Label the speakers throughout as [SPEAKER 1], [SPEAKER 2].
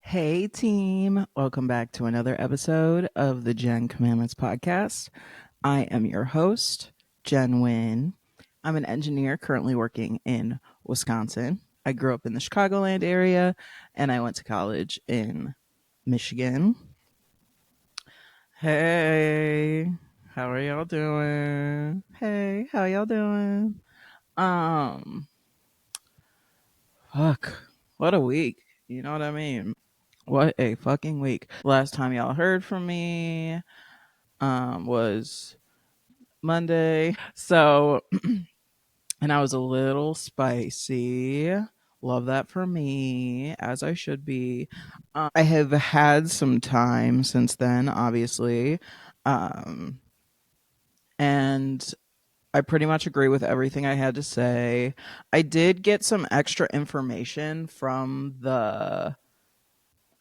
[SPEAKER 1] Hey, team. Welcome back to another episode of the Jenn Commandments podcast. I am your host, Jenn Wien. I'm an engineer currently working in Wisconsin. I grew up in the Chicagoland area and I went to college in Michigan. Hey, how are y'all doing? Hey, how y'all doing? Um, fuck. What a week. You know what I mean? What a fucking week. Last time y'all heard from me was Monday. So, and I was a little spicy. Love that for me, as I should be. I have had some time since then, obviously. Um, and I pretty much agree with everything I had to say. I did get some extra information from the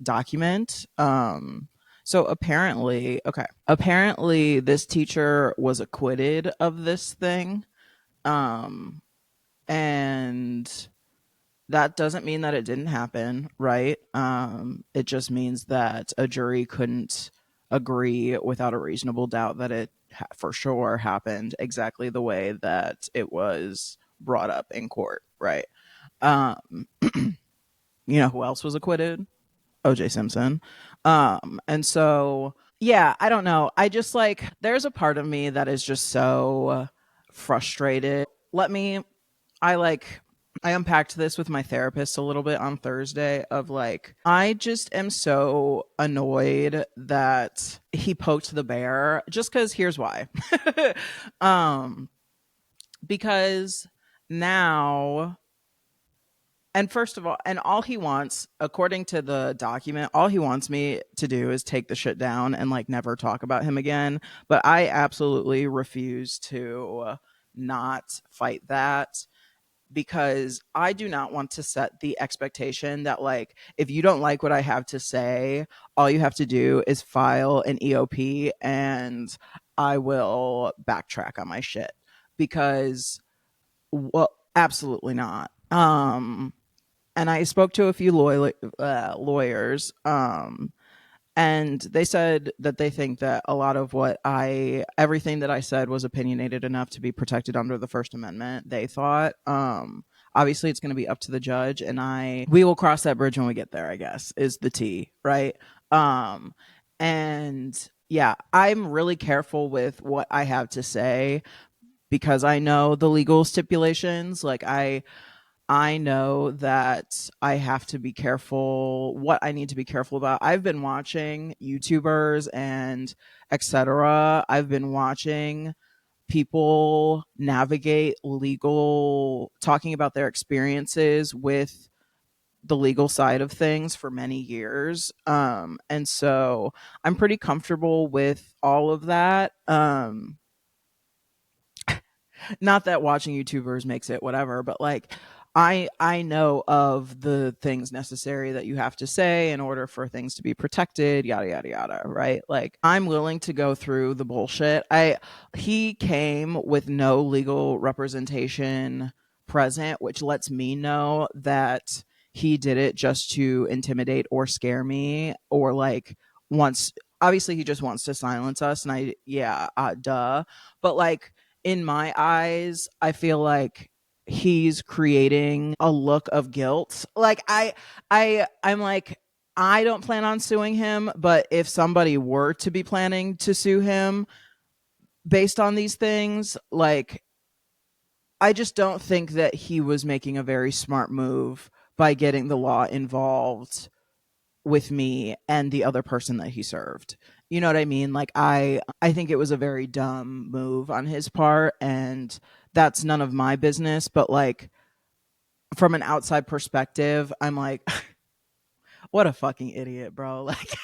[SPEAKER 1] document. So apparently this teacher was acquitted of this thing. Um, and that doesn't mean that it didn't happen, right? It just means that a jury couldn't agree without a reasonable doubt that it for sure happened exactly the way that it was brought up in court, right? Um, you know who else was acquitted? OJ Simpson. And so, yeah, I don't know. I just like, there's a part of me that is just so frustrated. I like, I unpacked this with my therapist a little bit on Thursday of like, I just am so annoyed that he poked the bear just because here's why. um, because now and first of all, and all he wants, according to the document, all he wants me to do is take the shit down and like never talk about him again. But I absolutely refuse to not fight that because I do not want to set the expectation that like if you don't like what I have to say, all you have to do is file an EOP and I will backtrack on my shit because well, absolutely not. And I spoke to a few lawyers, and they said that they think that a lot of everything that I said was opinionated enough to be protected under the First Amendment. They thought, obviously, it's going to be up to the judge, and we will cross that bridge when we get there. I guess is the T, right? Um, and yeah, I'm really careful with what I have to say because I know the legal stipulations. I know that I have to be careful what I need to be careful about. I've been watching YouTubers and etc. I've been watching people navigate legal talking about their experiences with the legal side of things for many years. And so I'm pretty comfortable with all of that. Not that watching YouTubers makes it whatever, but like I know of the things necessary that you have to say in order for things to be protected, yada yada yada, right? Like I'm willing to go through the bullshit. I He came with no legal representation present, which lets me know that he did it just to intimidate or scare me or like wants obviously he just wants to silence us and I yeah, duh. But like in my eyes, I feel like he's creating a look of guilt. Like I'm like I don't plan on suing him, but if somebody were to be planning to sue him based on these things, like I just don't think that he was making a very smart move by getting the law involved with me and the other person that he served. You know what I mean? Like I think it was a very dumb move on his part and that's none of my business, but like from an outside perspective, I'm like what a fucking idiot, bro. Like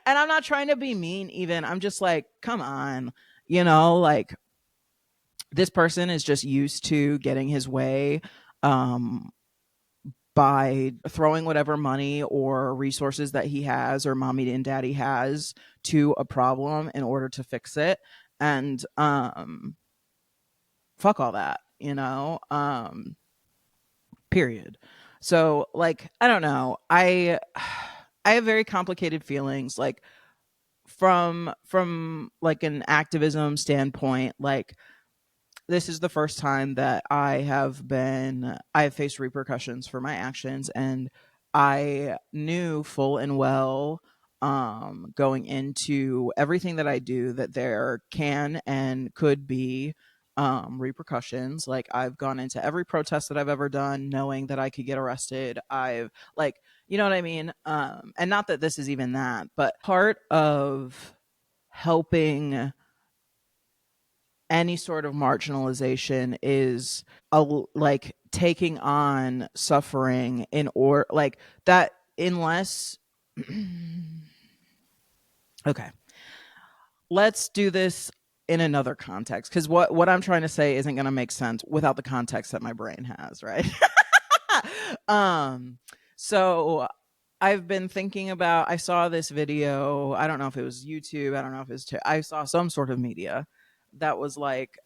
[SPEAKER 1] and I'm not trying to be mean even. I'm just like, come on. Like this person is just used to getting his way um by throwing whatever money or resources that he has or mommy and daddy has to a problem in order to fix it. And fuck all that, period. So like I don't know. I have very complicated feelings like from like an activism standpoint, like this is the first time that I have faced repercussions for my actions, and I knew full and well going into everything that I do that there can and could be repercussions. Like I've gone into every protest that I've ever done knowing that I could get arrested. I've like, you know what I mean? And not that this is even that, but part of helping any sort of marginalization is like taking on suffering in or like that unless okay, let's do this in another context because what I'm trying to say isn't going to make sense without the context that my brain has, right? um so I've been thinking about, I saw this video, I don't know if it was YouTube, I don't know if it's I saw some sort of media that was like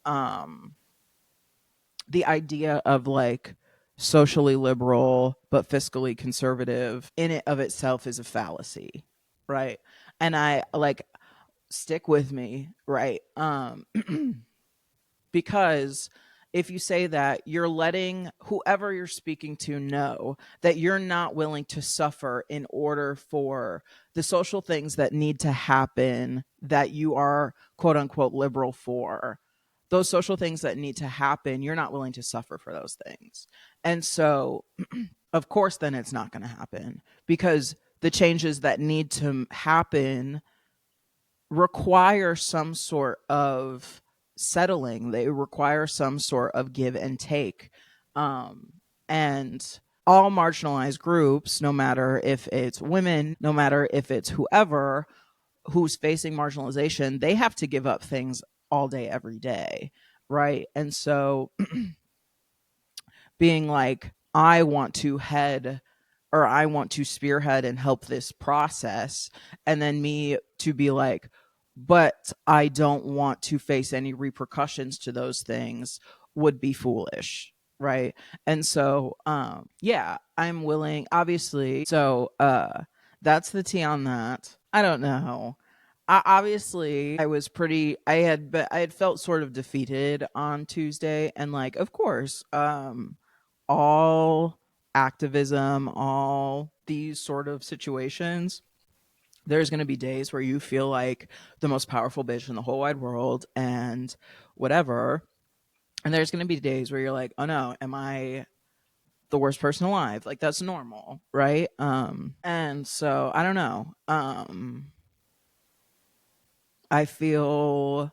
[SPEAKER 1] the idea of like socially liberal but fiscally conservative in it of itself is a fallacy, right? And I like, stick with me, right? Because if you say that, you're letting whoever you're speaking to know that you're not willing to suffer in order for the social things that need to happen that you are quote unquote liberal for. Those social things that need to happen, you're not willing to suffer for those things. And so, of course, then it's not going to happen because the changes that need to happen require some sort of settling. They require some sort of give and take. And all marginalized groups, no matter if it's women, no matter if it's whoever who's facing marginalization, they have to give up things all day, every day. Right. And so being like, I want to head or I want to spearhead and help this process. And then me to be like, but I don't want to face any repercussions to those things would be foolish. Right. And so, yeah, I'm willing, obviously. So, that's the tea on that. I don't know. Obviously I was pretty I had felt sort of defeated on Tuesday, and like of course all activism, all these sort of situations, there's going to be days where you feel like the most powerful bitch in the whole wide world and whatever. And there's going to be days where you're like, oh no, am I the worst person alive? Like that's normal, right? And so I don't know. I feel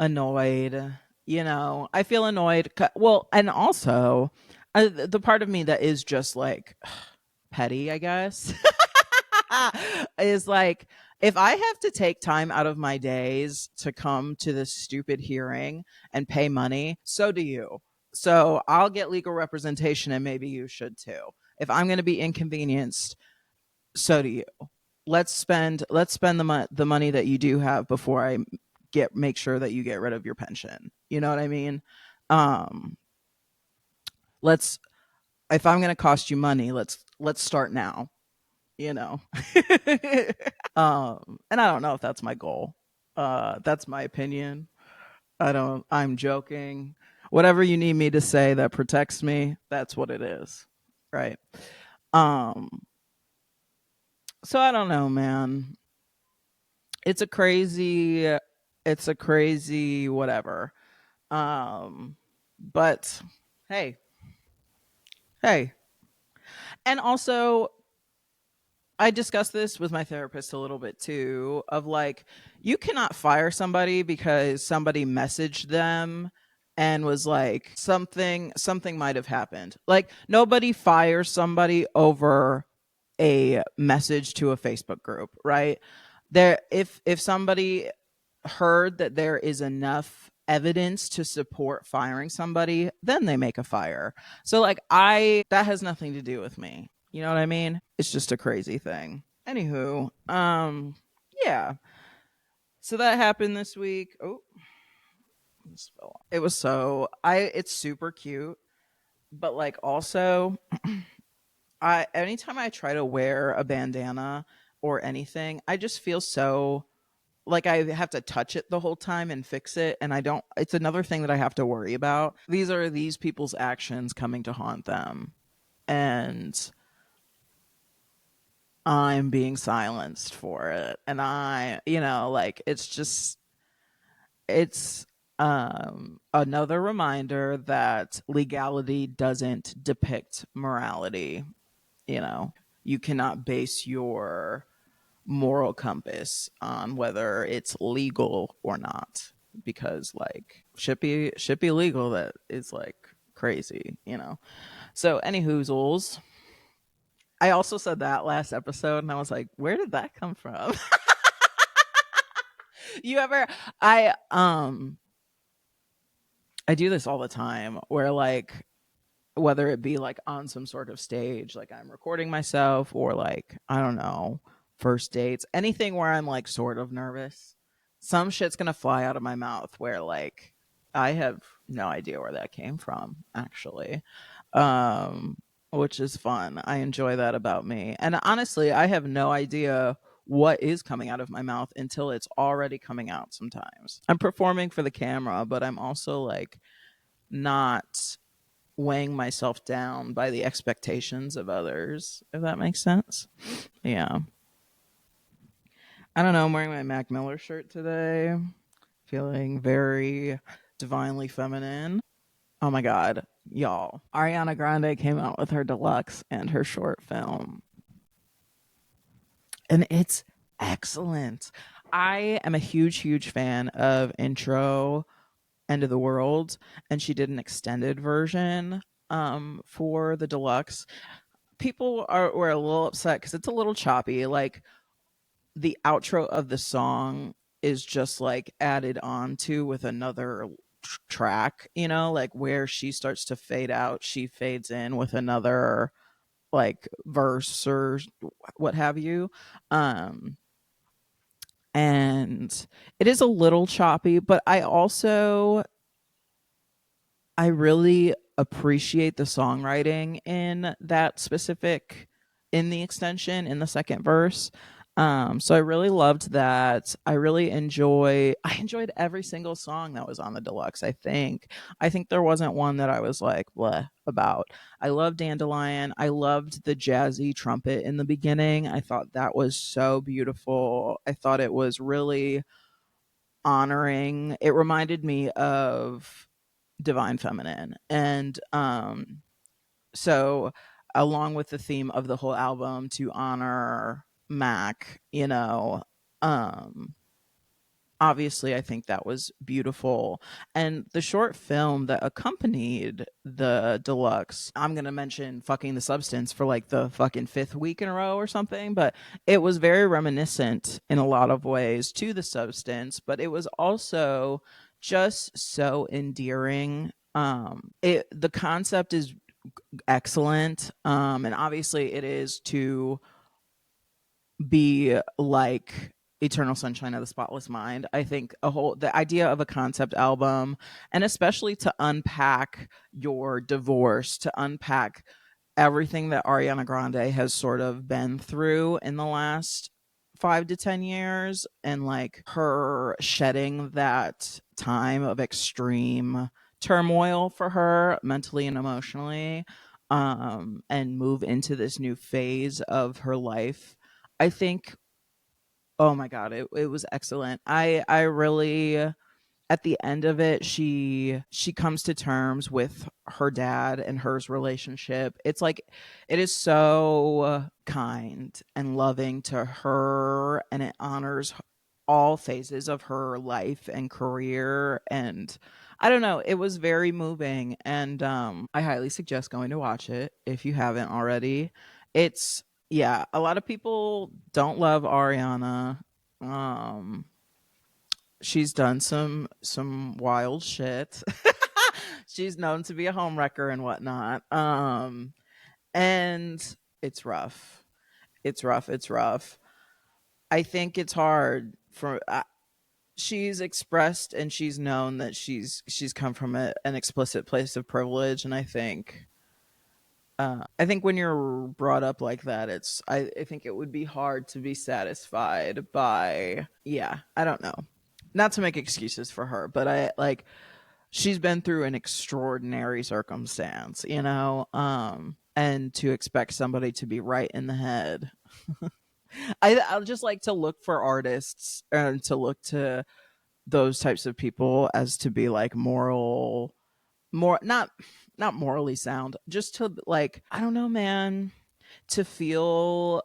[SPEAKER 1] annoyed. I feel annoyed. Well, and also the part of me that is just like petty, I guess, is like, if I have to take time out of my days to come to this stupid hearing and pay money, so do you. So I'll get legal representation and maybe you should too. If I'm going to be inconvenienced, so do you. Let's spend the money that you do have before I get make sure that you get rid of your pension. You know what I mean? Um let's if I'm going to cost you money, let's start now, you know. And I don't know if that's my goal. That's my opinion. I'm joking. Whatever you need me to say that protects me, that's what it is. Right? Um so I don't know, man. It's a crazy it's a crazy whatever. But hey, hey. And also I discussed this with my therapist a little bit too of like, you cannot fire somebody because somebody messaged them and was like something might have happened. Like nobody fires somebody over a message to a Facebook group, right? There if somebody heard that there is enough evidence to support firing somebody, then they make a fire. So like that has nothing to do with me. You know what I mean? It's just a crazy thing. Anywho, yeah. So that happened this week. Oh, it was so I it's super cute. But like also, I anytime I try to wear a bandana or anything, I just feel so like I have to touch it the whole time and fix it, and I don't, it's another thing that I have to worry about. These are these people's actions coming to haunt them, and I'm being silenced for it. And like it's just it's another reminder that legality doesn't depict morality. you know you cannot base your moral compass on whether it's legal or not, because like should be legal, that is like crazy. So any hoozles. I also said that last episode and I was like, where did that come from? you ever I do this all the time where like whether it be like on some sort of stage, like I'm recording myself, or like, I don't know, first dates, anything where I'm like sort of nervous, some shit's gonna fly out of my mouth where like I have no idea where that came from, actually. Um, which is fun. I enjoy that about me. And honestly, I have no idea what is coming out of my mouth until it's already coming out sometimes. I'm performing for the camera, but I'm also like not weighing myself down by the expectations of others, if that makes sense. Yeah. I don't know. I'm wearing my Mac Miller shirt today, feeling very divinely feminine. Oh my God, y'all. Ariana Grande came out with her deluxe and her short film, and it's excellent. I am a huge, huge fan of Intro End of the World, and she did an extended version for the deluxe. People were a little upset because it's a little choppy. Like the outro of the song is just like added on to with another track, like where she starts to fade out, she fades in with another like verse or what have you. Um, and it is a little choppy, but I really appreciate the songwriting in that specific, in the extension, in the second verse. So I really loved that. I enjoyed every single song that was on the deluxe. I think there wasn't one that I was like bleh about. I loved Dandelion. I loved the jazzy trumpet in the beginning. I thought that was so beautiful. I thought it was really honoring. It reminded me of Divine Feminine. And so along with the theme of the whole album to honor Mac, um obviously I think that was beautiful. And the short film that accompanied the deluxe, I'm going to mention Fucking the Substance for like the fucking fifth week in a row or something, but it was very reminiscent in a lot of ways to the Substance, but it was also just so endearing. The concept is excellent, and obviously it is to be like Eternal Sunshine of the Spotless Mind. I think the idea of a concept album, and especially to unpack your divorce, to unpack everything that Ariana Grande has sort of been through in the last 5 to 10 years, and like her shedding that time of extreme turmoil for her mentally and emotionally, and move into this new phase of her life. I think, oh my God, it was excellent. I really, at the end of it, she comes to terms with her dad and hers relationship. It's like it is so kind and loving to her, and it honors all phases of her life and career. And I don't know, it was very moving. And I highly suggest going to watch it if you haven't already. It's, yeah, a lot of people don't love Ariana. um she's done some wild shit. She's known to be a homewrecker and whatnot. And it's rough. It's rough. I think it's hard for she's expressed and she's known that she's come from an explicit place of privilege, and I think I think when you're brought up like that, I think it would be hard to be satisfied by, yeah, I don't know. Not to make excuses for her, but I like she's been through an extraordinary circumstance, and to expect somebody to be right in the head. I'll just like to look for artists and to look to those types of people as to be like more not morally sound, just to like, I don't know, man, to feel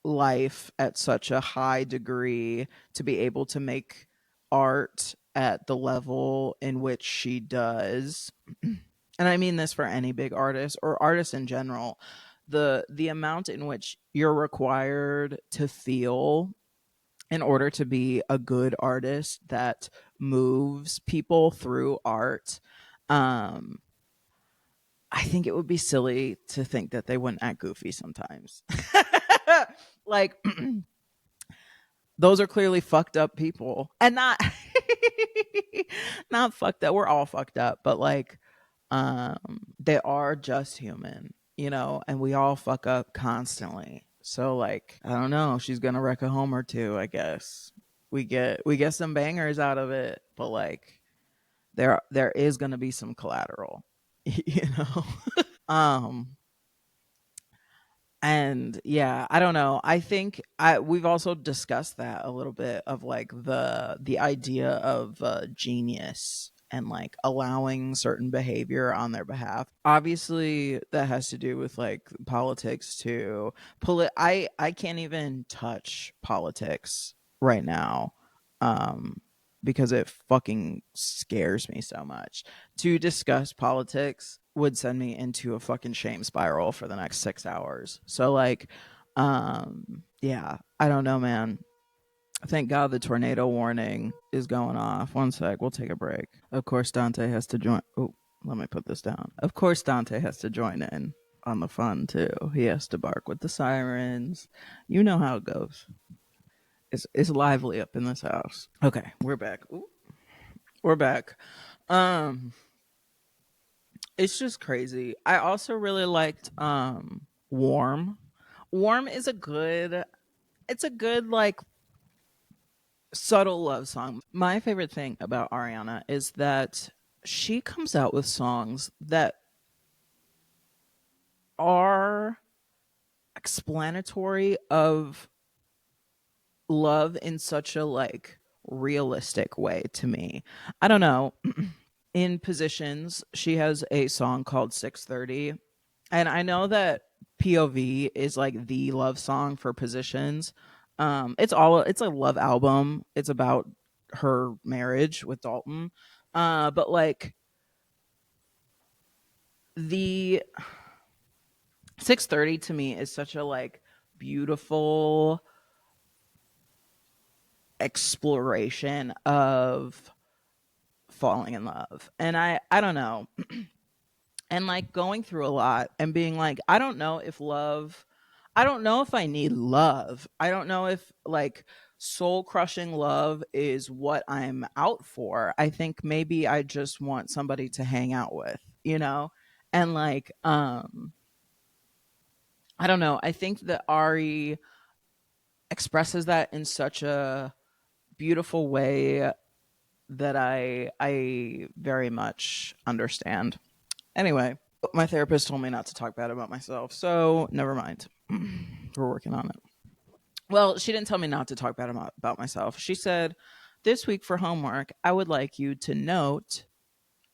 [SPEAKER 1] life at such a high degree, to be able to make art at the level in which she does. And I mean this for any big artist or artist in general. The amount in which you're required to feel in order to be a good artist that moves people through art. um I think it would be silly to think that they wouldn't act goofy sometimes. Like, those are clearly fucked up people. And not not fucked up. We're all fucked up, but like, they are just human, and we all fuck up constantly. So like, I don't know, she's gonna wreck a home or two, I guess. We get some bangers out of it, but like, there is gonna be some collateral, you know. um and yeah, I don't know, I think we've also discussed that a little bit, of like the idea of genius and like allowing certain behavior on their behalf. Obviously that has to do with like politics too. I can't even touch politics right now, um because it fucking scares me so much. To discuss politics would send me into a fucking shame spiral for the next 6 hours. So like, yeah, I don't know, man. Thank God the tornado warning is going off. One sec, we'll take a break. Of course, Dante has to join. Oh, let me put this down. Of course, Dante has to join in on the fun too. He has to bark with the sirens. You know how it goes. It's lively up in this house. Okay, we're back. Ooh, we're back. Um, it's just crazy. I also really liked Warm. Warm is a good, it's a good like subtle love song. My favorite thing about Ariana is that she comes out with songs that are explanatory of love in such a like realistic way to me. I don't know. In Positions, she has a song called 630. And I know that POV is like the love song for Positions. It's a love album. It's about her marriage with Dalton. But like, the 630 to me is such a like beautiful exploration of falling in love. And I don't know, and like going through a lot and being like, I don't know if I need love. I don't know if like soul crushing love is what I'm out for. I think maybe I just want somebody to hang out with, and like, I don't know, I think that Ari expresses that in such a beautiful way that I very much understand. Anyway, my therapist told me not to talk bad about myself, so never mind. We're working on it. Well, she didn't tell me not to talk bad about myself. She said, "This week for homework, I would like you to note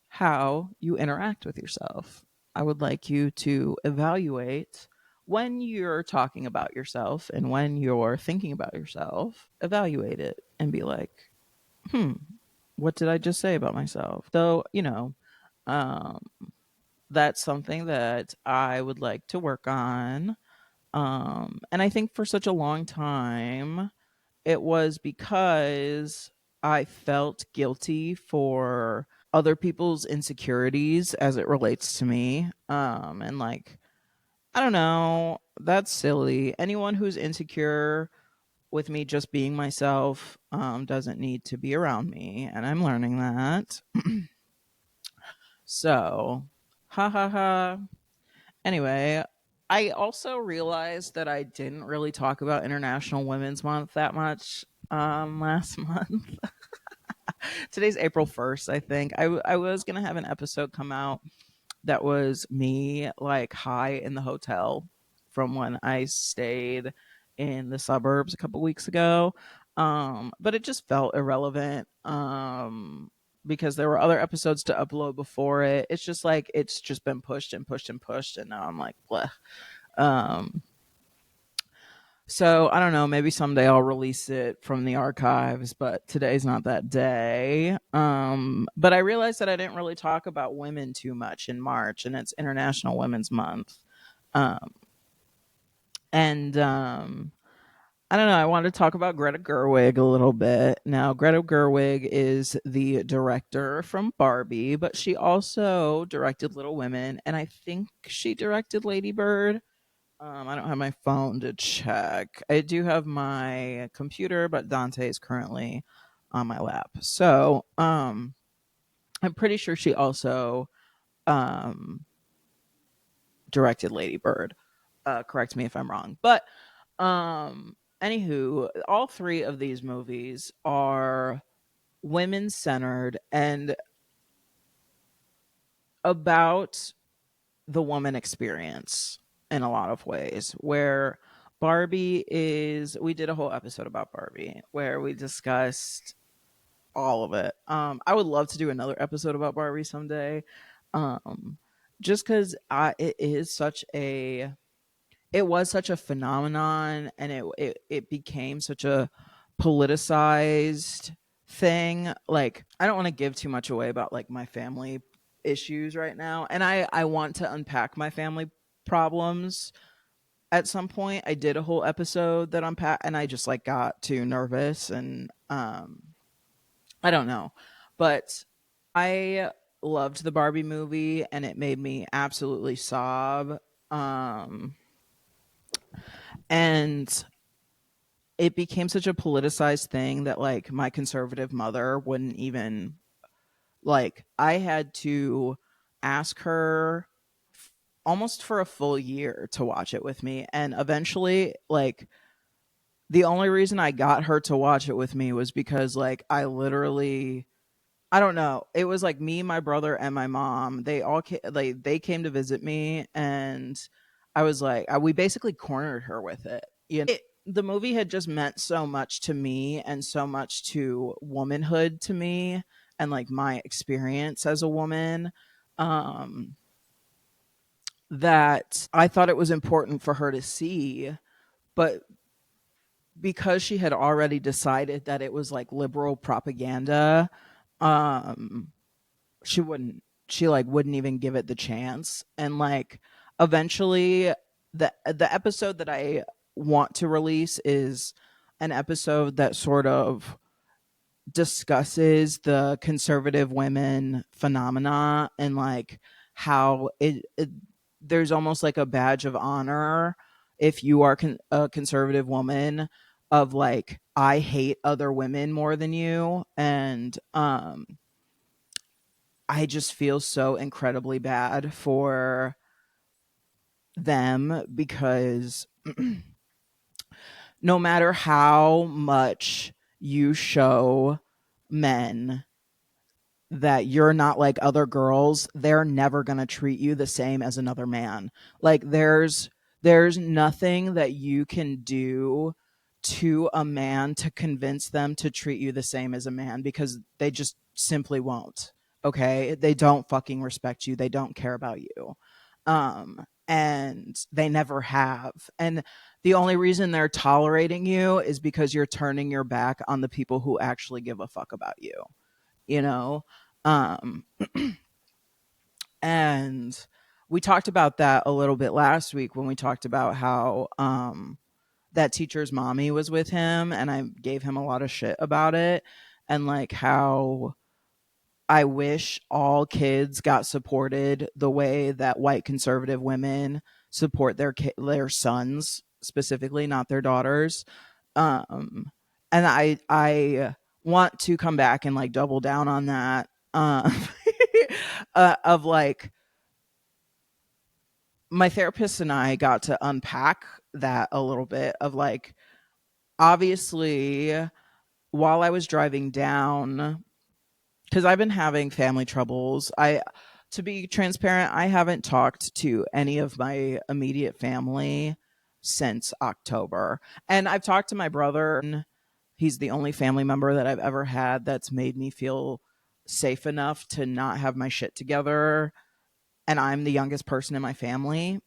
[SPEAKER 1] how you interact with yourself. I would like you to evaluate when you're talking about yourself and when you're thinking about yourself, evaluate it and be like, hmm, what did I just say about myself?" So, um, that's something that I would like to work on. And I think for such a long time, it was because I felt guilty for other people's insecurities as it relates to me. And like, I don't know, that's silly. Anyone who's insecure with me just being myself doesn't need to be around me. And I'm learning that. So, ha ha ha. Anyway, I also realized that I didn't really talk about International Women's Month that much last month. Today's April 1st, I think. I was going to have an episode come out that was me like high in the hotel from when I stayed in the suburbs a couple weeks ago. But it just felt irrelevant because there were other episodes to upload before it. It's just like it's just been pushed and pushed and pushed, and now I'm like, bleh. Um, so I don't know. Maybe someday I'll release it from the archives, but today's not that day. But I realized that I didn't really talk about women too much in March, and it's International Women's Month. Um, and I don't know. I wanted to talk about Greta Gerwig a little bit. Now, Greta Gerwig is the director from Barbie, but she also directed Little Women, and I think she directed Lady Bird. I don't have my phone to check. I do have my computer, but Dante is currently on my lap. So, I'm pretty sure she also um, directed Lady Bird. Correct me if I'm wrong. But anywho, all three of these movies are women centered and about the woman experience in a lot of ways. Where Barbie is, we did a whole episode about Barbie where we discussed all of it. I would love to do another episode about Barbie someday. Um, just because it is such a, it was such a phenomenon, and it became such a politicized thing. Like, I don't want to give too much away about like my family issues right now, and I want to unpack my family problems at some point. I did a whole episode that unpack, and I just like got too nervous, and I don't know, but I loved the Barbie movie, and it made me absolutely sob. um and it became such a politicized thing that like my conservative mother wouldn't even, like, I had to ask her almost for a full year to watch it with me, and eventually, like, the only reason I got her to watch it with me was because like I literally, I don't know, it was like me, my brother, and my mom, they all came, like they came to visit me, and I was like, we basically cornered her with it. The movie had just meant so much to me and so much to womanhood to me, and like my experience as a woman, um that I thought it was important for her to see. But because she had already decided that it was like liberal propaganda, um she like wouldn't even give it the chance. And like eventually, the episode that I want to release is an episode that sort of discusses the conservative women phenomena, and like how there's almost like a badge of honor if you are a conservative woman, of like, I hate other women more than you. And I just feel so incredibly bad for them, because no matter how much you show men that you're not like other girls, they're never going to treat you the same as another man. Like, there's nothing that you can do to a man to convince them to treat you the same as a man, because they just simply won't. Okay? They don't fucking respect you. They don't care about you. And they never have. And the only reason they're tolerating you is because you're turning your back on the people who actually give a fuck about you, you know? Um, and we talked about that a little bit last week when we talked about how that teacher's mommy was with him, and I gave him a lot of shit about it, and like how I wish all kids got supported the way that white conservative women support their sons specifically, not their daughters. um and I want to come back and like double down on that, of like my therapist and I got to unpack that a little bit of like, obviously, while I was driving down, because I've been having family troubles. To be transparent, I haven't talked to any of my immediate family since October. And I've talked to my brother. He's the only family member that I've ever had that's made me feel safe enough to not have my shit together. And I'm the youngest person in my family.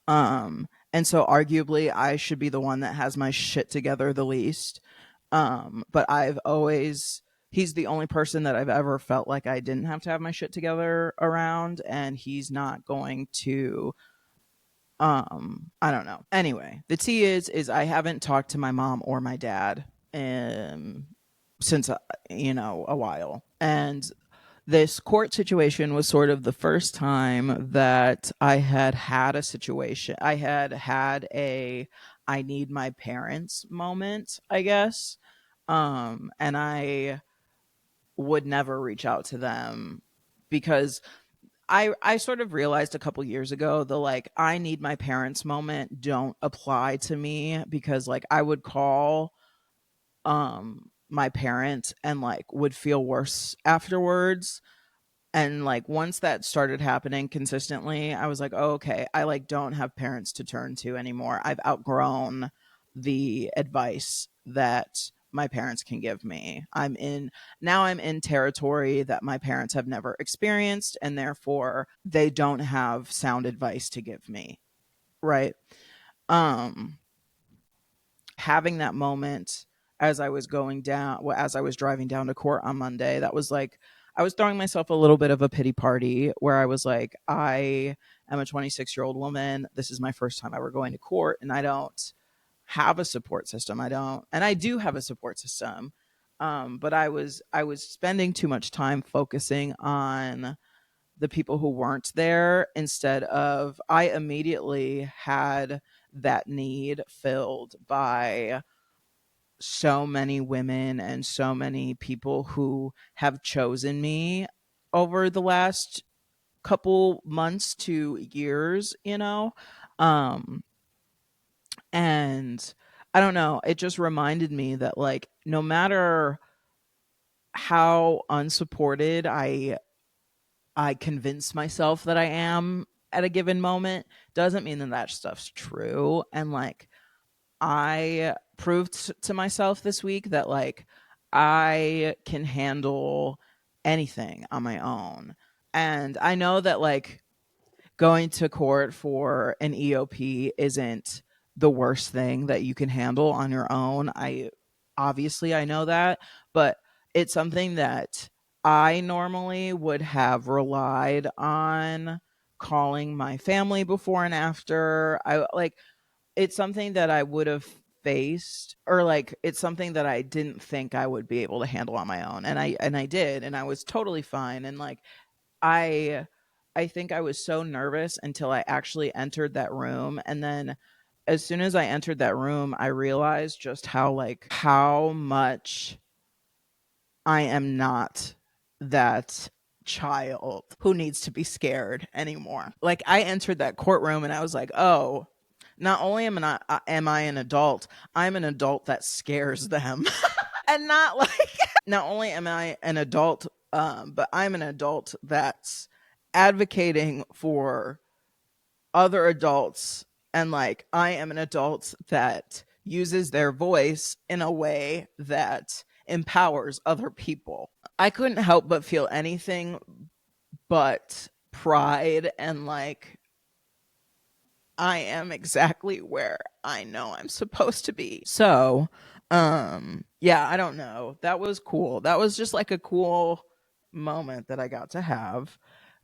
[SPEAKER 1] And so arguably I should be the one that has my shit together the least. But I've always he's the only person that I've ever felt like I didn't have to have my shit together around, and he's not going to I don't know. Anyway, the tea is I haven't talked to my mom or my dad um since a while. And this court situation was sort of the first time that I had had a situation. I had had a I need my parents moment, I guess. And I would never reach out to them because I sort of realized a couple years ago the like I need my parents moment don't apply to me, because like I would call my parents and like would feel worse afterwards. And like once that started happening consistently, I was like, oh, okay, I like don't have parents to turn to anymore. I've outgrown the advice that my parents can give me. I'm in territory that my parents have never experienced, and therefore they don't have sound advice to give me. Right. Um Having that moment as I was driving down to court on Monday, that was like I was throwing myself a little bit of a pity party where I was like, I am a 26-year-old woman. This is my first time ever going to court, and I don't have a support system. I do have a support system. But I was spending too much time focusing on the people who weren't there, instead of I immediately had that need filled by so many women and so many people who have chosen me over the last couple months to years. Um and I don't know, it just reminded me that like no matter how unsupported I convince myself that I am at a given moment, doesn't mean that that stuff's true. And like I proved to myself this week that like I can handle anything on my own. And I know that like going to court for an EOP isn't the worst thing that you can handle on your own. I know that, but it's something that I normally would have relied on calling my family before and after. I like it's something that I would have faced, or like it's something that I didn't think I would be able to handle on my own, and I did, and I was totally fine. And like I I think I was so nervous until I actually entered that room, and then as soon as I entered that room, I realized just how much I am not that child who needs to be scared anymore. Like I entered that courtroom and I was like, "Oh, not only am I an adult, I'm an adult that scares them." And not like not only am I an adult, but I'm an adult that's advocating for other adults, and like I am an adult that uses their voice in a way that empowers other people. I couldn't help but feel anything but pride and like I am exactly where I know I'm supposed to be. So, yeah, I don't know. That was cool. That was just like a cool moment that I got to have.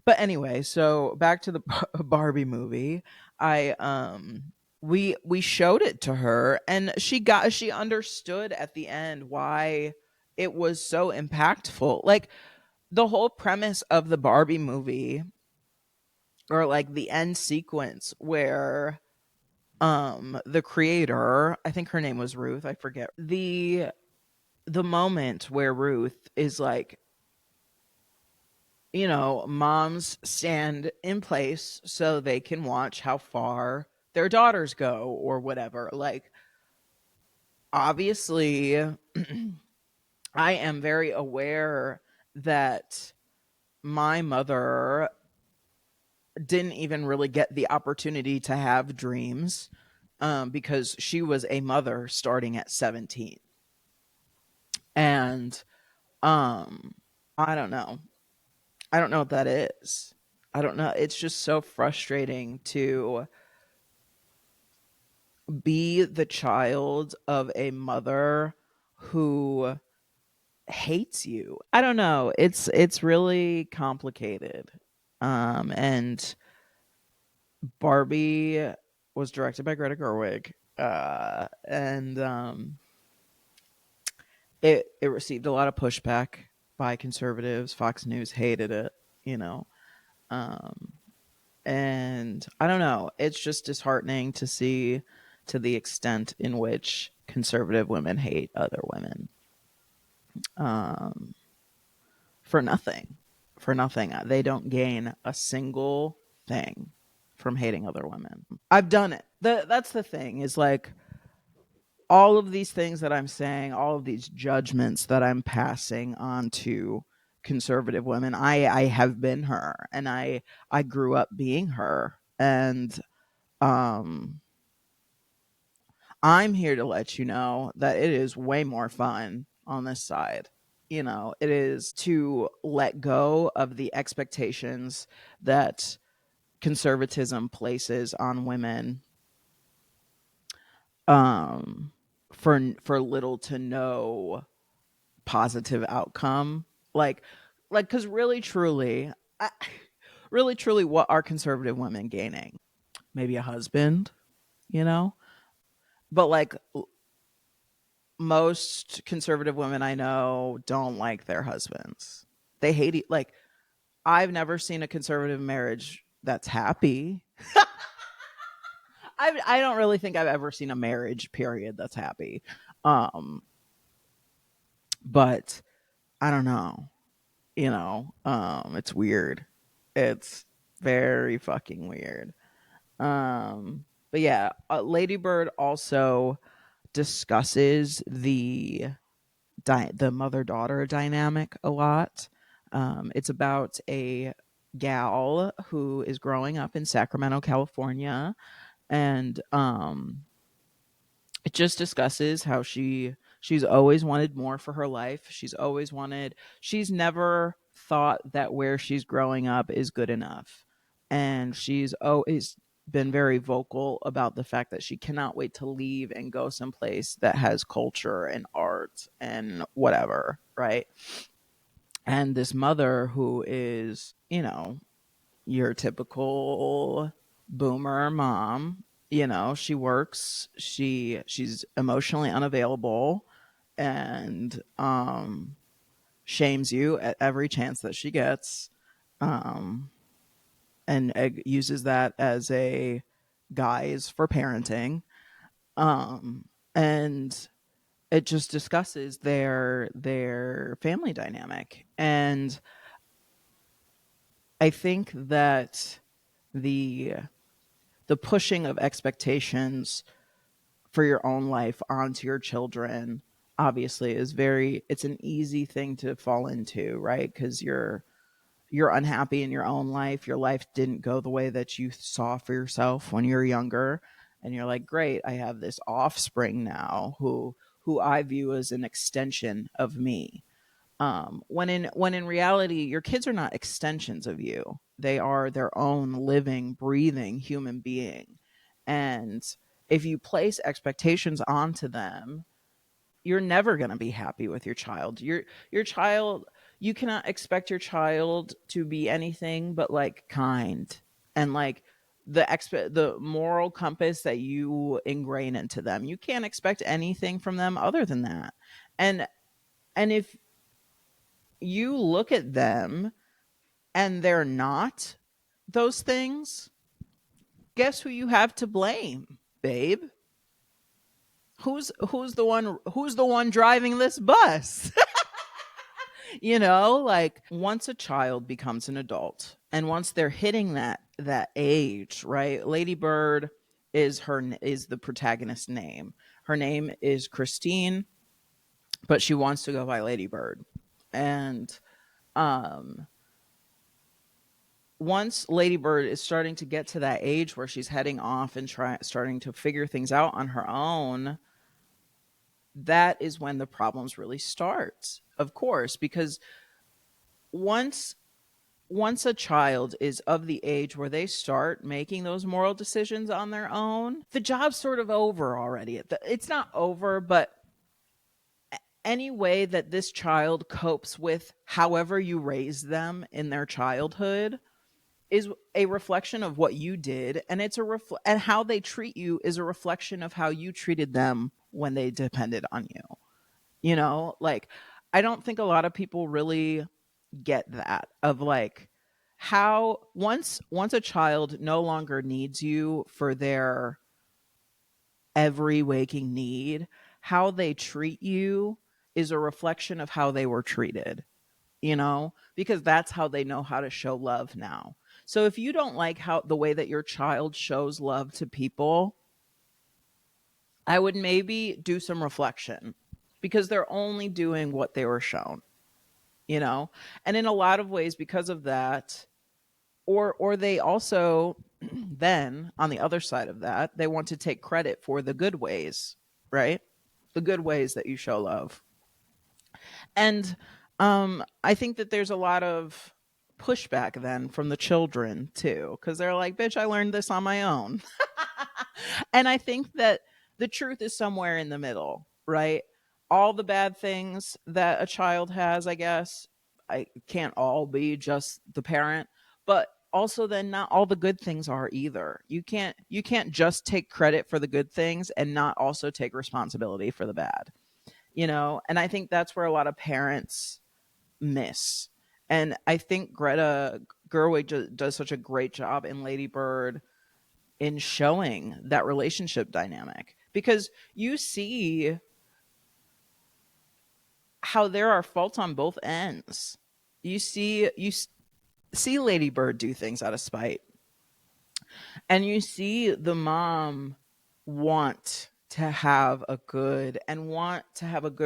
[SPEAKER 1] But anyway, so back to the Barbie movie. I we showed it to her, and she understood at the end why it was so impactful. Like the whole premise of the Barbie movie, or like the end sequence where the creator, I think her name was Ruth, I forget, the moment where Ruth is like, moms stand in place so they can watch how far their daughters go or whatever. Like, obviously, I am very aware that my mother didn't even really get the opportunity to have dreams, because she was a mother starting at 17. And um, I don't know. I don't know what that is. I don't know. It's just so frustrating to be the child of a mother who hates you. I don't know. It's really complicated. And Barbie was directed by Greta Gerwig. And it received a lot of pushback by conservatives. Fox News hated it, you know. Um and I don't know. It's just disheartening to see to the extent in which conservative women hate other women. Um for nothing. For nothing. They don't gain a single thing from hating other women. I've done it. That's the thing, is like, all of these things that I'm saying, all of these judgments that I'm passing on to conservative women, I have been her, and I grew up being her. And um I'm here to let you know that it is way more fun on this side. It is to let go of the expectations that conservatism places on women, um for little to no positive outcome. Like cuz really truly, I, really truly, what are conservative women gaining? Maybe a husband, you know? But like, most conservative women I know don't like their husbands. They hate it. Like, I've never seen a conservative marriage that's happy. I don't really think I've ever seen a marriage period that's happy. Um, but I don't know. It's weird. It's very fucking weird. But yeah, Lady Bird also discusses the mother daughter dynamic a lot. It's about a gal who is growing up in Sacramento, California, and it just discusses how she's always wanted more for her life. She's never thought that where she's growing up is good enough. And she's always been very vocal about the fact that she cannot wait to leave and go someplace that has culture and art and whatever, right? And this mother, who is, your typical boomer mom, she works, she's emotionally unavailable, and shames you at every chance that she gets, um and uses that as a guise for parenting. And it just discusses their family dynamic. And I think that the the pushing of expectations for your own life onto your children, obviously, it's an easy thing to fall into, right? Because you're unhappy in your own life. Your life didn't go the way that you saw for yourself when you were younger, and you're like, great, I have this offspring now who I view as an extension of me. When in reality, your kids are not extensions of you. They are their own living, breathing human being. And if you place expectations onto them, you're never going to be happy with your child. Your child, you cannot expect your child to be anything but like kind, and like the moral compass that you ingrain into them. You can't expect anything from them other than that. And if you look at them and they're not those things, guess who you have to blame, babe? Who's the one driving this bus? Like once a child becomes an adult and once they're hitting that age, right? Lady Bird is the protagonist's name. Her name is Christine, but she wants to go by Lady Bird. And um once Lady Bird is starting to get to that age where she's heading off and starting to figure things out on her own, that is when the problems really start. Of course, because once once a child is of the age where they start making those moral decisions on their own, the job's sort of over already. It's not over, but any way that this child copes with however you raise them in their childhood is a reflection of what you did, and and how they treat you is a reflection of how you treated them when they depended on you. Like I don't think a lot of people really get that, of like how once a child no longer needs you for their every waking need, how they treat you is a reflection of how they were treated, because that's how they know how to show love now. So if you don't like how the way that your child shows love to people, I would maybe do some reflection, because they're only doing what they were shown, you know? And in a lot of ways, because of that, or they also then on the other side of that, they want to take credit for the good ways, right? The good ways that you show love. And I think that there's a lot of pushback then from the children too, because they're like, bitch, I learned this on my own. And I think that the truth is somewhere in the middle, right? All the bad things that a child has, I guess, I can't all be just the parent, but also then not all the good things are either. You can't just take credit for the good things and not also take responsibility for the bad. And I think that's where a lot of parents miss. And I think Greta Gerwig does such a great job in Lady Bird in showing that relationship dynamic, because you see how there are faults on both ends. You see Lady Bird do things out of spite, and you see the mom want to have a good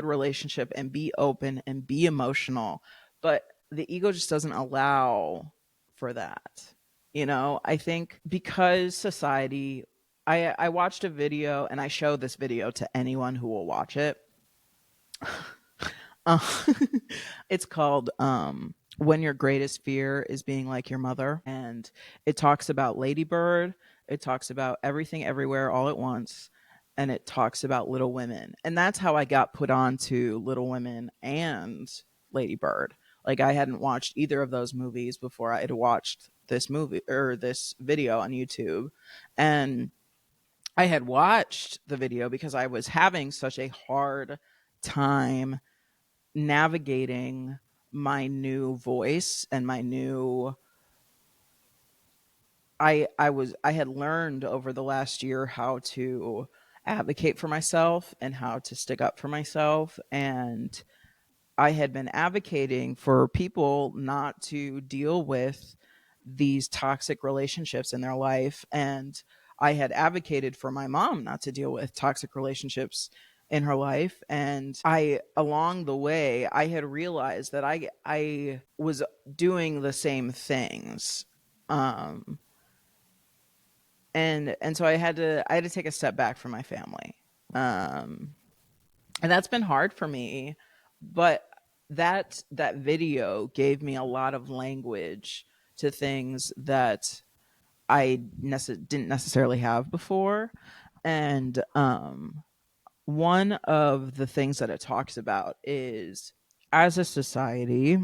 [SPEAKER 1] relationship and be open and be emotional, but the ego just doesn't allow for that. I think because society, I watched a video, and I show this video to anyone who will watch it. uh, it's called When Your Greatest Fear is Being Like Your Mother. And it talks about Lady Bird. It talks about Everything Everywhere All at Once. And it talks about Little Women. And that's how I got put on to Little Women and Lady Bird. Like I hadn't watched either of those movies before I had watched this movie or this video on YouTube. And I had watched the video because I was having such a hard time navigating my new voice and my new I had learned over the last year how to advocate for myself and how to stick up for myself, and I had been advocating for people not to deal with these toxic relationships in their life. And I had advocated for my mom not to deal with toxic relationships in her life. And along the way, I had realized that I was doing the same things. Um, and so I had to take a step back from my family. Um, and that's been hard for me, but that video gave me a lot of language to things that didn't necessarily have before. And one of the things that it talks about is, as a society,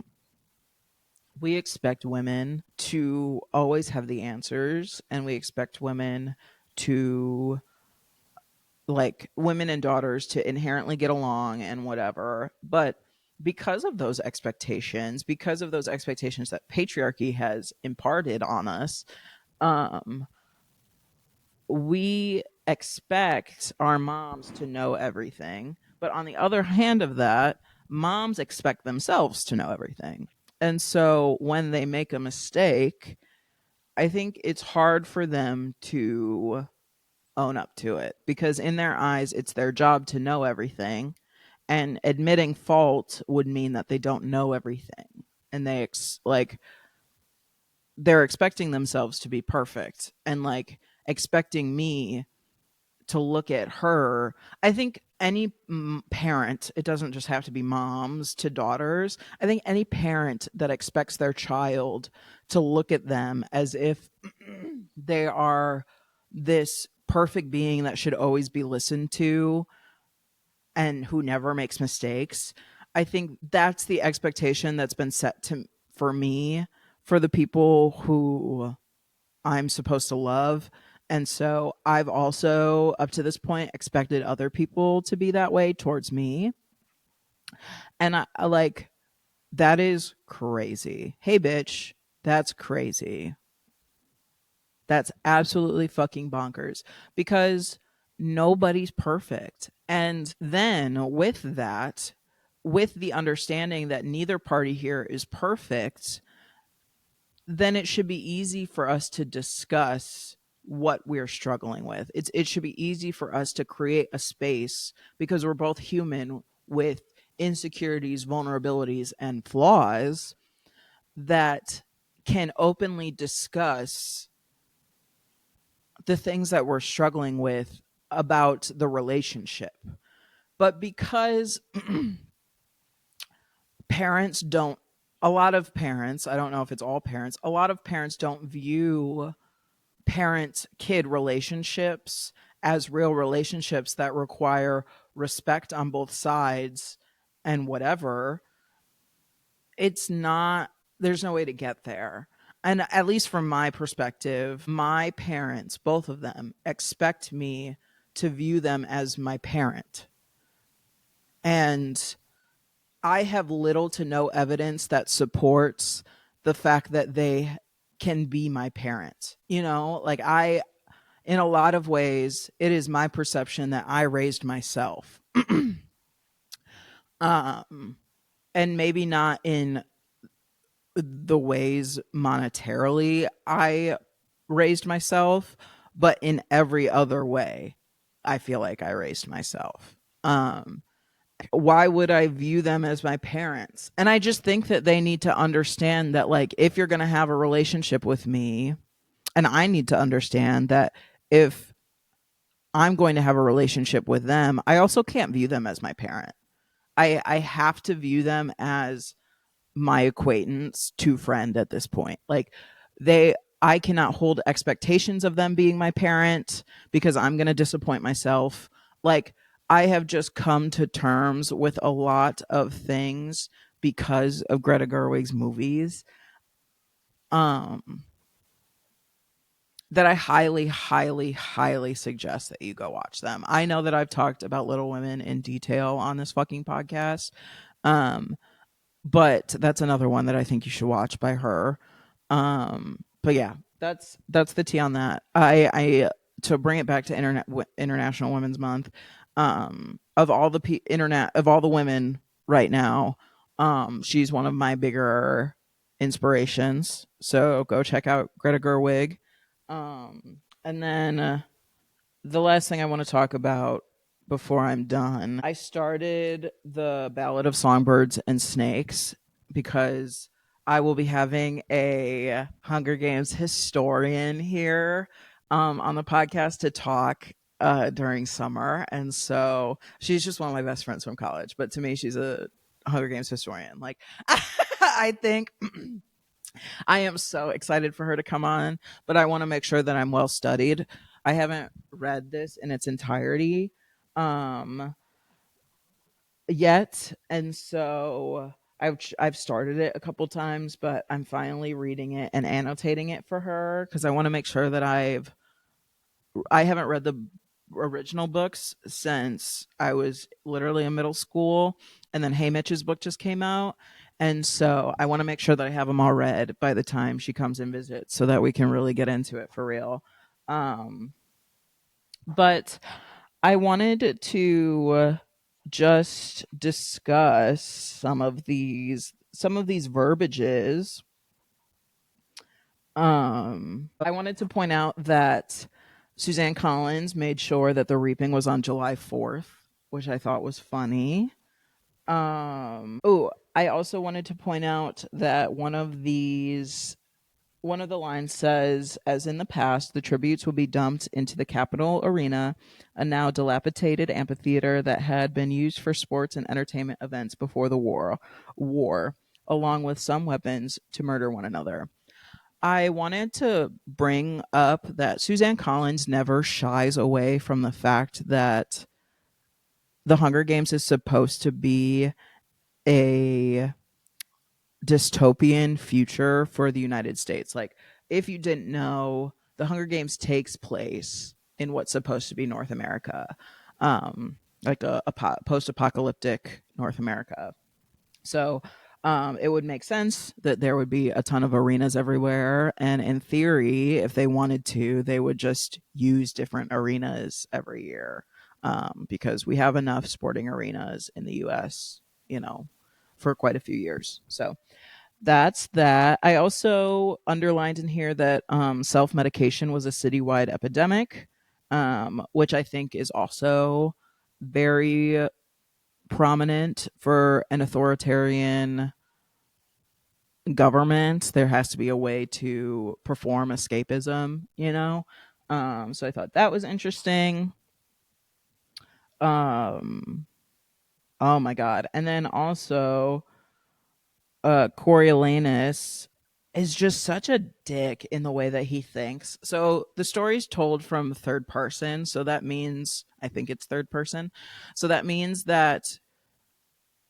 [SPEAKER 1] we expect women to always have the answers, and we expect women to, like, women and daughters to inherently get along and whatever. But because of those expectations that patriarchy has imparted on us, um, we expect our moms to know everything. But on the other hand of that, moms expect themselves to know everything. And so when they make a mistake, I think it's hard for them to own up to it because in their eyes, it's their job to know everything. And admitting fault would mean that they don't know everything. And they're expecting themselves to be perfect and like expecting me to look at her. I think any parent, it doesn't just have to be moms to daughters. I think any parent that expects their child to look at them as if they are this perfect being that should always be listened to and who never makes mistakes. I think that's the expectation that's been set to for me for the people who I'm supposed to love. And so I've also, up to this point, expected other people to be that way towards me. And I like, that is crazy. Hey, bitch, that's crazy. That's absolutely fucking bonkers because nobody's perfect. And then with that, with the understanding that neither party here is perfect, then it should be easy for us to discuss what we're struggling with. It should be easy for us to create a space because we're both human with insecurities, vulnerabilities, and flaws that can openly discuss the things that we're struggling with about the relationship. But because parents don't, a lot of parents, I don't know if it's all parents, a lot of parents don't view parent kid relationships as real relationships that require respect on both sides and whatever. It's not, there's no way to get there. And at least from my perspective, my parents, both of them, expect me to view them as my parent. And I have little to no evidence that supports the fact that they can be my parent. You know, like in a lot of ways, it is my perception that I raised myself. um, and maybe not in the ways monetarily I raised myself, but in every other way, I feel like I raised myself. Why would I view them as my parents? And I just think that they need to understand that, like, if you're going to have a relationship with me, and I need to understand that if I'm going to have a relationship with them, I also can't view them as my parent. I have to view them as my acquaintance to friend at this point. Like they I cannot hold expectations of them being my parent because I'm going to disappoint myself. Like I have just come to terms with a lot of things because of Greta Gerwig's movies. Um that I highly, highly, highly suggest that you go watch them. I know that I've talked about Little Women in detail on this fucking podcast. Um, but that's another one that I think you should watch by her. But yeah, that's the tea on that. I to bring it back to International Women's Month. Of all the internet of all the women right now, she's one of my bigger inspirations. So go check out Greta Gerwig. And then the last thing I want to talk about before I'm done, I started the Ballad of Songbirds and Snakes because I will be having a Hunger Games historian here on the podcast to talk during summer. And so she's just one of my best friends from college. But to me, she's a Hunger Games historian. Like, I think I am so excited for her to come on, but I want to make sure that I'm well studied. I haven't read this in its entirety um yet, and so I've started it a couple times, but I'm finally reading it and annotating it for her because I want to make sure that I haven't read the original books since I was literally in middle school, and then Hey Mitch's book just came out, and so I want to make sure that I have them all read by the time she comes and visits, so that we can really get into it for real. But I wanted to just discuss some of these verbiages. I wanted to point out that Suzanne Collins made sure that the reaping was on July 4th, which I thought was funny. Oh, I also wanted to point out that one of the lines says, as in the past, the tributes will be dumped into the Capitol Arena, a now dilapidated amphitheater that had been used for sports and entertainment events before the war, along with some weapons to murder one another. I wanted to bring up that Suzanne Collins never shies away from the fact that the Hunger Games is supposed to be a dystopian future for the United States. Like, if you didn't know, the Hunger Games takes place in what's supposed to be North America, like a post-apocalyptic North America. So it would make sense that there would be a ton of arenas everywhere. And in theory, if they wanted to, they would just use different arenas every year, because we have enough sporting arenas in the US, you know, for quite a few years. So that's that. I also underlined in here that self medication was a citywide epidemic, which I think is also very prominent for an authoritarian government. There has to be a way to perform escapism, you know? So I thought that was interesting. Um, oh my God. And then also, Coriolanus is just such a dick in the way that he thinks. So the story's told from third person. So that means, I think it's third person. So that means that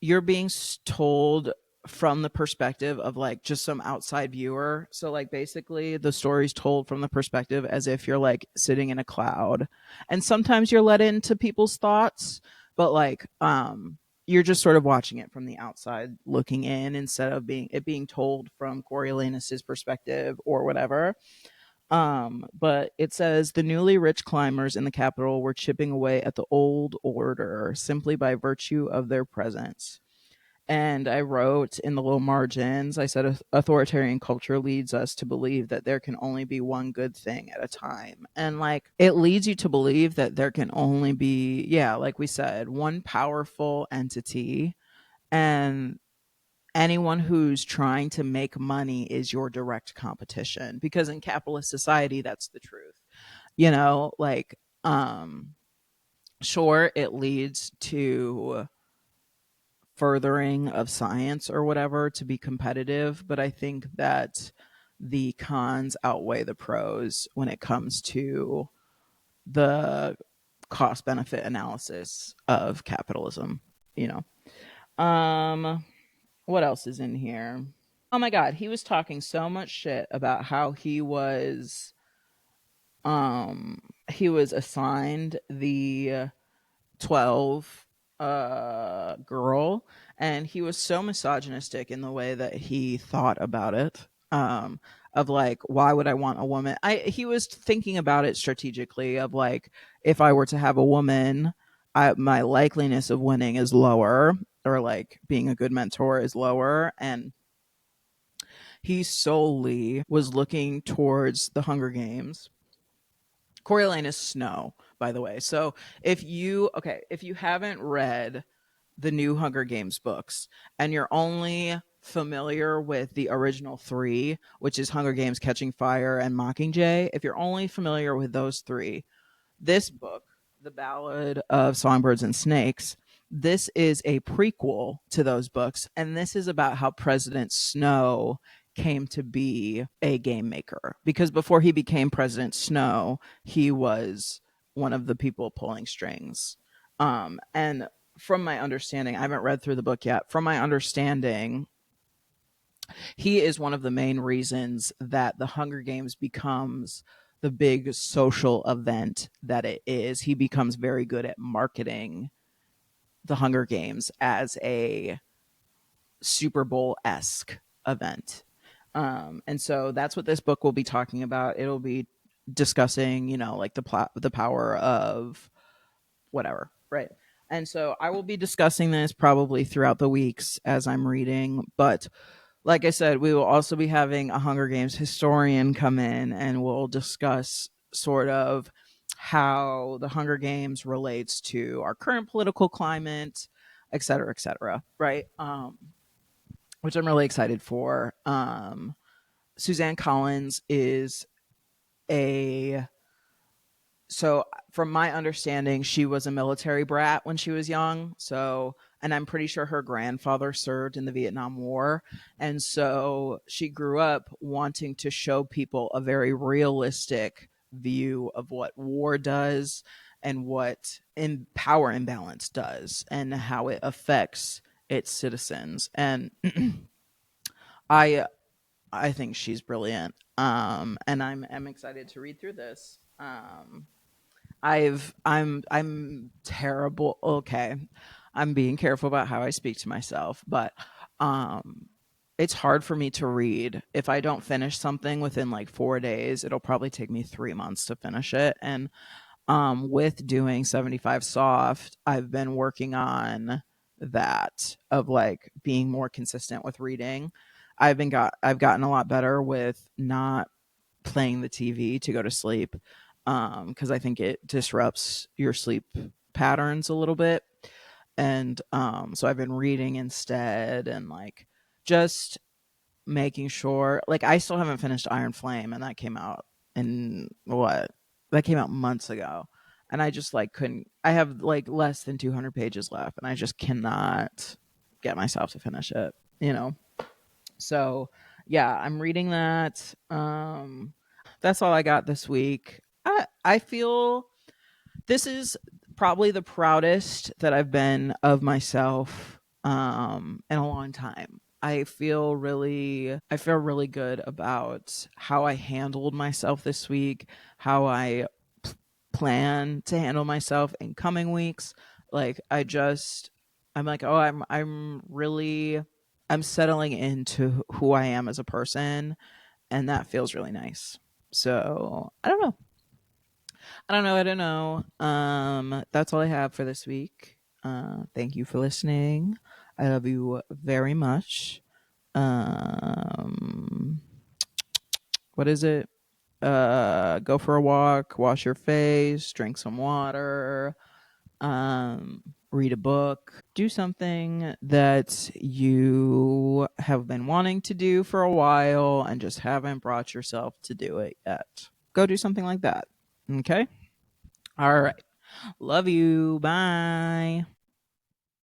[SPEAKER 1] you're being told from the perspective of like just some outside viewer. So like basically the story's told from the perspective as if you're like sitting in a cloud. And sometimes you're let into people's thoughts, but like you're just sort of watching it from the outside looking in instead of being told from Coriolanus's perspective or whatever. But it says the newly rich climbers in the capital were chipping away at the old order simply by virtue of their presence. And I wrote in the little margins, I said, authoritarian culture leads us to believe that there can only be one good thing at a time. And like, it leads you to believe that there can only be, yeah, like we said, one powerful entity. And anyone who's trying to make money is your direct competition. Because in capitalist society, that's the truth. You know, like, sure, it leads to furthering of science or whatever to be competitive, but I think that the cons outweigh the pros when it comes to the cost benefit analysis of capitalism, you know. What else is in here? Oh my god, he was talking so much shit about how he was assigned the 12 girl, and he was so misogynistic in the way that he thought about it, of like, why would I want a woman? I He was thinking about it strategically of like, if I were to have a woman, my likeliness of winning is lower, or like being a good mentor is lower. And he solely was looking towards the Hunger Games. Coriolanus Snow, by the way. So if you haven't read the new Hunger Games books and you're only familiar with the original three, which is Hunger Games, Catching Fire, and Mockingjay, if you're only familiar with those three, this book, The Ballad of Songbirds and Snakes, this is a prequel to those books, and this is about how President Snow came to be a game maker. Because before he became President Snow, he was one of the people pulling strings. And from my understanding, I haven't read through the book yet. From my understanding, he is one of the main reasons that the Hunger Games becomes the big social event that it is. He becomes very good at marketing the Hunger Games as a Super Bowl esque event. And so that's what this book will be talking about. It'll be discussing, you know, like the power of whatever, right? And so I will be discussing this probably throughout the weeks as I'm reading. But like I said, we will also be having a Hunger Games historian come in and we'll discuss sort of how the Hunger Games relates to our current political climate, et cetera, right? Which I'm really excited for. Suzanne Collins is a so from my understanding, she was a military brat when she was young. So, and I'm pretty sure her grandfather served in the Vietnam War. And so she grew up wanting to show people a very realistic view of what war does and what power imbalance does and how it affects its citizens. And I I think she's brilliant. And I'm excited to read through this. I'm terrible. Okay. I'm being careful about how I speak to myself, but um it's hard for me to read. If I don't finish something within like 4 days, it'll probably take me 3 months to finish it. And with doing 75 soft, I've been working on that of like being more consistent with reading. I've gotten a lot better with not playing the TV to go to sleep, because I think it disrupts your sleep patterns a little bit. And so I've been reading instead and like just making sure, like, I still haven't finished Iron Flame, and that came out in what? That came out months ago. And I just like couldn't, I have like less than 200 pages left, and I just cannot get myself to finish it, you know? So yeah, I'm reading that. That's all I got this week. I feel this is probably the proudest that I've been of myself in a long time. I feel really good about how I handled myself this week, how I p- plan to handle myself in coming weeks. Like I'm like, oh, I'm really I'm settling into who I am as a person, and that feels really nice. So, I don't know. I don't know. That's all I have for this week. Thank you for listening. I love you very much. Um, what is it? Go for a walk, wash your face, drink some water, read a book, do something that you have been wanting to do for a while and just haven't brought yourself to do it yet. Go do something like that. Okay? All right. Love you. Bye.